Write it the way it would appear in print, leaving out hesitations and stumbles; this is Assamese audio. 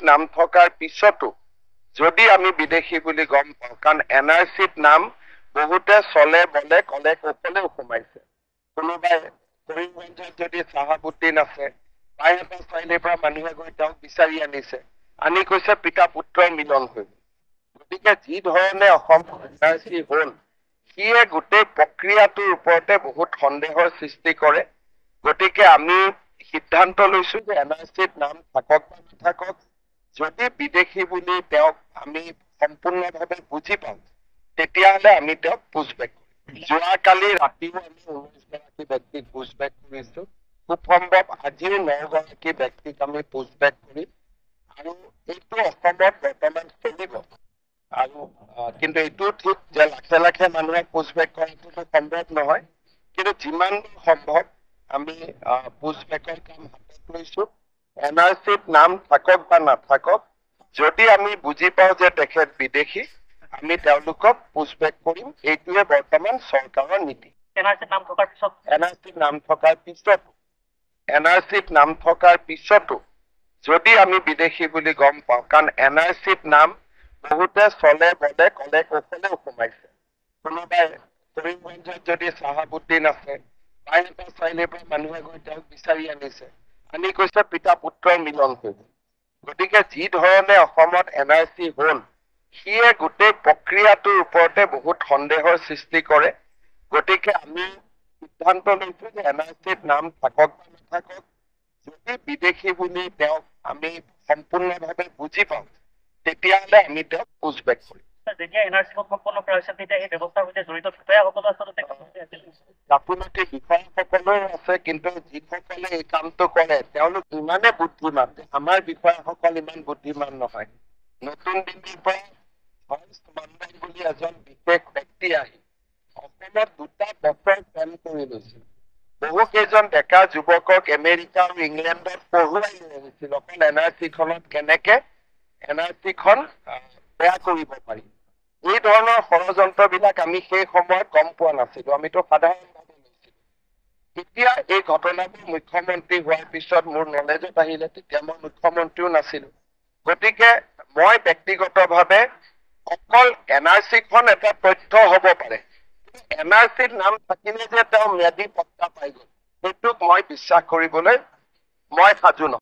নাম থকাৰ পিছতো যদি আমি বিদেশী বুলি গম পাওঁ, কাৰণ NRCত নাম বহুতে চলে বলে কলে কৌশলেও সোমাইছে। কোনোবাই কৰিমগঞ্জত যদি চাহাবুদ্দিন আছে, তাই এটা চাইলিৰ পৰা মানুহে গৈ তেওঁক বিচাৰি আনিছে, আনি কৈছে পিতা পুত্ৰৰ মিলন হৈ গল। গতিকে যি ধৰণে অসম NRC হল, সিয়ে গোটেই প্ৰক্ৰিয়াটোৰ ওপৰতে বহুত সন্দেহৰ সৃষ্টি কৰে। গতিকে আমি সিদ্ধান্ত লৈছো যে NRCত নাম থাকক বা নাথাকক, যদি বিদেশী বুলি তেওঁক আমি সম্পূৰ্ণভাৱে বুজি পাওঁ, তেতিয়াহলে আমি তেওঁক পুছবেক কৰিম। যোৱাকালি ৰাতিও আমি 19 গৰাকী ব্যক্তিক পুছবেক কৰিছো। খুব সম্ভৱ আজিও 9 গৰাকী ব্যক্তিক আমি পুছবেক কৰিম, আৰু এইটো অসমত বৰ্তমান চলিব। আৰু কিন্তু এইটো ঠিক যে লাখে লাখে মানুহে পুছবেক কৰাটোতো সম্ভৱ নহয়, কিন্তু যিমান সম্ভৱ আমি পুছবেকৰ কাম হাতত লৈছো। NRCত নাম থাকক বা নাথাকক, যদি আমি বুজি পাওঁ যে তেখেত বিদেশী, আমি তেওঁলোকক পুছবেক কৰিম। এইটোৱে বৰ্তমান চৰকাৰৰ নীতি। NRCত নাম থকাৰ পিছতো যদি আমি বিদেশী বুলি গম পাওঁ, কাৰণ NRCত নাম বহুতে চলে বলে কলে কৌশলেও সোমাইছে। কোনোবাই কৰিমগঞ্জত যদি চাহাবুদ্দিন আছে, তাই এটা চাইলিৰ পৰা মানুহে গৈ তেওঁক বিচাৰি আনিছে, আনি কৈছে পিতা পুত্ৰৰ মিলন হৈ গল। গতিকে যি ধৰণে অসমত NRC হল, সিয়ে গোটেই প্ৰক্ৰিয়াটোৰ ওপৰতে বহুত সন্দেহৰ সৃষ্টি কৰে। গতিকে আমি সিদ্ধান্ত লৈছো যে NRCত নাম থাকক বা নাথাকক, যদি বিদেশী বুলি তেওঁক আমি সম্পূৰ্ণভাৱে বুজি পাওঁ, তেতিয়াহলে আমি তেওঁক পুছবেক কৰিম। যেতিয়া NRC সম্পন্ন কৰা হৈছে, তেতিয়া এই ব্যৱস্থাৰ সৈতে জড়িত বিষয়াসকলো আচলতে গাফিলতি বিষয়াসকলেও আছে, কিন্তু যিসকলে এই কামটো কৰে তেওঁলোক ইমানে বুদ্ধিমান, আমাৰ বিষয়াসকল ইমান বুদ্ধিমান নহয়। নতুন দিল্লীৰ পৰা বুলি এজন বিশেষ ব্যক্তি আহি অসমত 2টা বছৰ কাম কৰি লৈছিল। বহু কেইজন ডেকা যুৱকক আমেৰিকা আৰু ইংলেণ্ডত পঢ়ুৱাই লৈ আহিছিল অকল NRC খনত কেনেকে NRC খন বেয়া কৰিব পাৰি। এই ধৰণৰ ষড়যন্ত্ৰবিলাক আমি সেই সময়ত গম পোৱা নাছিলো, আমিতো সাধাৰণভাৱে লৈছিলো। এতিয়া এই ঘটনাবোৰ মুখ্যমন্ত্ৰী হোৱাৰ পিছত মোৰ নলেজত আহিলে, তেতিয়া মই মুখ্যমন্ত্ৰীও নাছিলো। গতিকে মই ব্যক্তিগতভাৱে অকল NRC খন এটা তথ্য হব পাৰে, NRCত নাম থাকিলে যে তেওঁ ম্যাদী পট্টা পাই গল, সেইটোক মই বিশ্বাস কৰিবলৈ মই সাজু নহয়।